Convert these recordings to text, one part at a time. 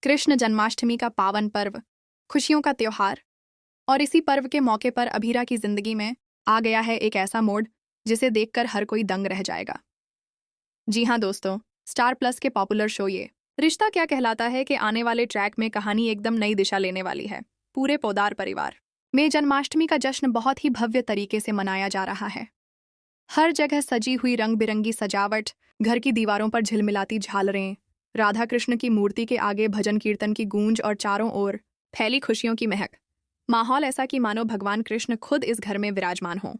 कृष्ण जन्माष्टमी का पावन पर्व, खुशियों का त्योहार। और इसी पर्व के मौके पर अभीरा की जिंदगी में आ गया है एक ऐसा मोड़ जिसे देखकर हर कोई दंग रह जाएगा। जी हाँ दोस्तों, स्टार प्लस के पॉपुलर शो ये रिश्ता क्या कहलाता है कि आने वाले ट्रैक में कहानी एकदम नई दिशा लेने वाली है। पूरे पोदार परिवार में जन्माष्टमी का जश्न बहुत ही भव्य तरीके से मनाया जा रहा है। हर जगह सजी हुई रंग बिरंगी सजावट, घर की दीवारों पर झिलमिलाती झालरें, राधा कृष्ण की मूर्ति के आगे भजन कीर्तन की गूंज और चारों ओर फैली खुशियों की महक। माहौल ऐसा कि मानो भगवान कृष्ण खुद इस घर में विराजमान हों।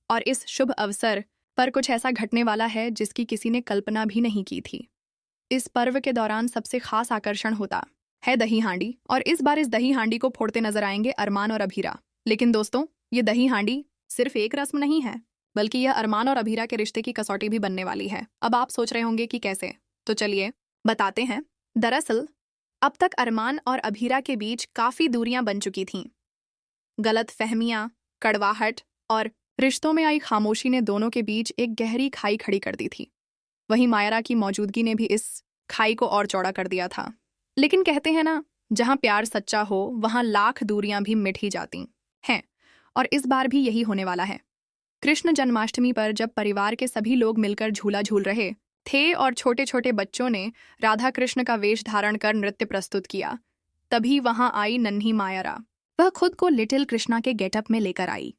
और इस शुभ अवसर पर कुछ ऐसा घटने वाला है जिसकी किसी ने कल्पना भी नहीं की थी। इस पर्व के दौरान सबसे खास आकर्षण होता है दही हांडी, और इस बार इस दही हांडी को फोड़ते नजर आएंगे अरमान और अभीरा। लेकिन दोस्तों, ये दही हांडी सिर्फ एक रस्म नहीं है, बल्कि यह अरमान और अभीरा के रिश्ते की कसौटी भी बनने वाली है। अब आप सोच रहे होंगे कि कैसे, तो चलिए बताते हैं। दरअसल अब तक अरमान और अभीरा के बीच काफी दूरियां बन चुकी थीं। गलत फहमियां, कड़वाहट और रिश्तों में आई खामोशी ने दोनों के बीच एक गहरी खाई खड़ी कर दी थी। वहीं मायरा की मौजूदगी ने भी इस खाई को और चौड़ा कर दिया था। लेकिन कहते हैं ना, जहां प्यार सच्चा हो वहां लाख दूरियां भी मिट ही जाती हैं, और इस बार भी यही होने वाला है। कृष्ण जन्माष्टमी पर जब परिवार के सभी लोग मिलकर झूला झूल रहे थे और छोटे छोटे बच्चों ने राधा कृष्ण का वेश धारण कर नृत्य प्रस्तुत किया, तभी वहां आई नन्ही मायरा। वह खुद को लिटिल कृष्णा के गेटअप में लेकर आई।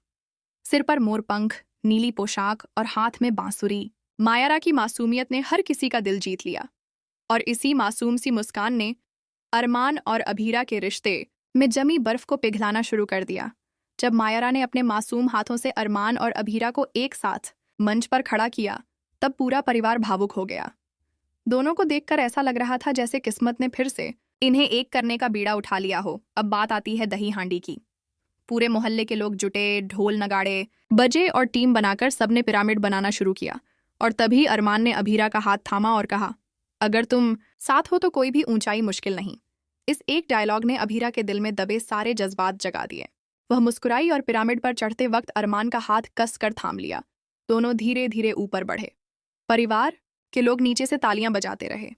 सिर पर मोरपंख, नीली पोशाक और हाथ में बांसुरी। मायरा की मासूमियत ने हर किसी का दिल जीत लिया, और इसी मासूम सी मुस्कान ने अरमान और अभीरा के रिश्ते में जमी बर्फ को पिघलाना शुरू कर दिया। जब मायरा ने अपने मासूम हाथों से अरमान और अभीरा को एक साथ मंच पर खड़ा किया, तब पूरा परिवार भावुक हो गया। दोनों को देखकर ऐसा लग रहा था जैसे किस्मत ने फिर से इन्हें एक करने का बीड़ा उठा लिया हो। अब बात आती है दही हांडी की। पूरे मोहल्ले के लोग जुटे, ढोल नगाड़े बजे और टीम बनाकर सबने पिरामिड बनाना शुरू किया। और तभी अरमान ने अभीरा का हाथ थामा और कहा, अगर तुम साथ हो तो कोई भी ऊंचाई मुश्किल नहीं। इस एक डायलॉग ने अभीरा के दिल में दबे सारे जज्बात जगा दिए। वह मुस्कुराई और पिरामिड पर चढ़ते वक्त अरमान का हाथ कसकर थाम लिया। दोनों धीरे धीरे ऊपर बढ़े। परिवार के लोग नीचे से तालियां बजाते रहे।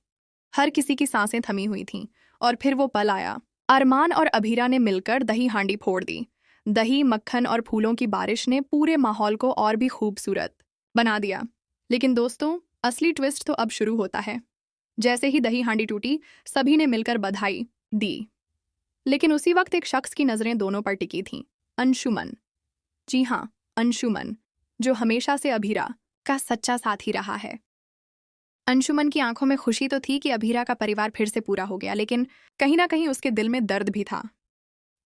हर किसी की सांसें थमी हुई थीं। और फिर वो पल आया। अरमान और अभीरा ने मिलकर दही हांडी फोड़ दी। दही, मक्खन और फूलों की बारिश ने पूरे माहौल को और भी खूबसूरत बना दिया। लेकिन दोस्तों, असली ट्विस्ट तो अब शुरू होता है। जैसे ही दही हांडी टूटी, सभी ने मिलकर बधाई दी। लेकिन उसी वक्त एक शख्स की नजरें दोनों पर टिकी थीं, अंशुमन। जी हाँ, अंशुमन, जो हमेशा से अभीरा का सच्चा साथी रहा है। अंशुमन की आंखों में खुशी तो थी कि अभीरा का परिवार फिर से पूरा हो गया, लेकिन कहीं ना कहीं उसके दिल में दर्द भी था,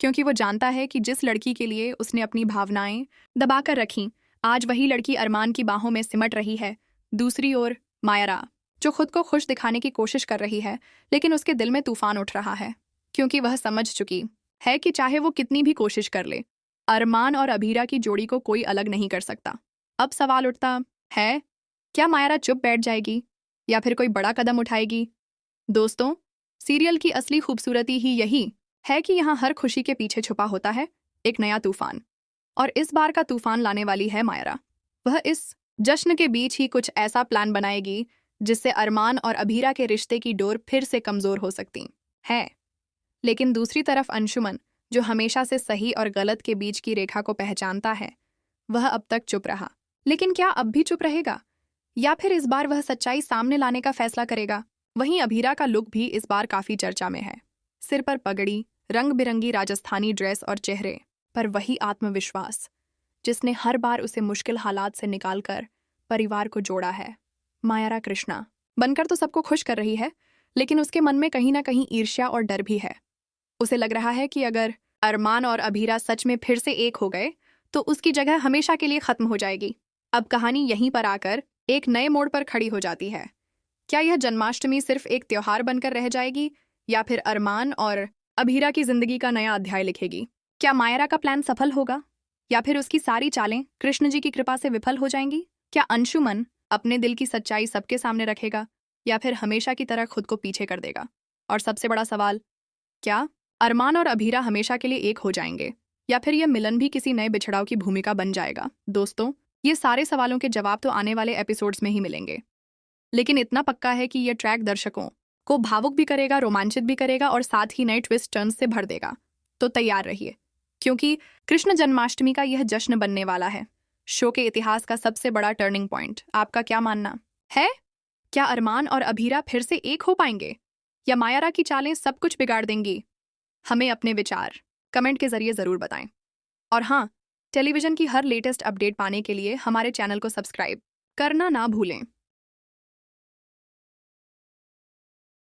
क्योंकि वो जानता है कि जिस लड़की के लिए उसने अपनी भावनाएं दबाकर रखीं, आज वही लड़की अरमान की बाहों में सिमट रही है। दूसरी ओर मायरा, जो खुद को खुश दिखाने की कोशिश कर रही है, लेकिन उसके दिल में तूफान उठ रहा है, क्योंकि वह समझ चुकी है कि चाहे वो कितनी भी कोशिश कर ले, अरमान और अभीरा की जोड़ी को कोई अलग नहीं कर सकता। अब सवाल उठता है, क्या मायरा चुप बैठ जाएगी या फिर कोई बड़ा कदम उठाएगी? दोस्तों, सीरियल की असली खूबसूरती ही यही है कि यहाँ हर खुशी के पीछे छुपा होता है एक नया तूफान। और इस बार का तूफान लाने वाली है मायरा। वह इस जश्न के बीच ही कुछ ऐसा प्लान बनाएगी जिससे अरमान और अभीरा के रिश्ते की डोर फिर से कमजोर हो सकती है। लेकिन दूसरी तरफ अंशुमन, जो हमेशा से सही और गलत के बीच की रेखा को पहचानता है, वह अब तक चुप रहा। लेकिन क्या अब भी चुप रहेगा, या फिर इस बार वह सच्चाई सामने लाने का फैसला करेगा? वहीं अभीरा का लुक भी इस बार काफी चर्चा में है। सिर पर पगड़ी, रंग बिरंगी राजस्थानी ड्रेस और चेहरे पर वही आत्मविश्वास जिसने हर बार उसे मुश्किल हालात से निकालकर परिवार को जोड़ा है। मायरा कृष्णा बनकर तो सबको खुश कर रही है, लेकिन उसके मन में कहीं ना कहीं ईर्ष्या और डर भी है। उसे लग रहा है कि अगर अरमान और अभीरा सच में फिर से एक हो गए तो उसकी जगह हमेशा के लिए खत्म हो जाएगी। अब कहानी यहीं पर आकर एक नए मोड़ पर खड़ी हो जाती है। क्या यह जन्माष्टमी सिर्फ एक त्योहार बनकर रह जाएगी, या फिर अरमान और अभीरा की जिंदगी का नया अध्याय लिखेगी? क्या मायरा का प्लान सफल होगा, या फिर उसकी सारी चालें कृष्ण जी की कृपा से विफल हो जाएंगी? क्या अंशुमन अपने दिल की सच्चाई सबके सामने रखेगा, या फिर हमेशा की तरह खुद को पीछे कर देगा? और सबसे बड़ा सवाल, क्या अरमान और अभीरा हमेशा के लिए एक हो जाएंगे, या फिर यह मिलन भी किसी नए बिछड़ाव की भूमिका बन जाएगा? दोस्तों, ये सारे सवालों के जवाब तो आने वाले एपिसोड्स में ही मिलेंगे। लेकिन इतना पक्का है कि यह ट्रैक दर्शकों को भावुक भी करेगा, रोमांचित भी करेगा और साथ ही नए ट्विस्ट टर्न्स से भर देगा। तो तैयार रहिए, क्योंकि कृष्ण जन्माष्टमी का यह जश्न बनने वाला है शो के इतिहास का सबसे बड़ा टर्निंग पॉइंट। आपका क्या मानना है? क्या अरमान और अभीरा फिर से एक हो पाएंगे, या मायारा की चालें सब कुछ बिगाड़ देंगी? हमें अपने विचार कमेंट के जरिए जरूर बताएं। और हाँ, टेलीविजन की हर लेटेस्ट अपडेट पाने के लिए हमारे चैनल को सब्सक्राइब करना ना भूलें।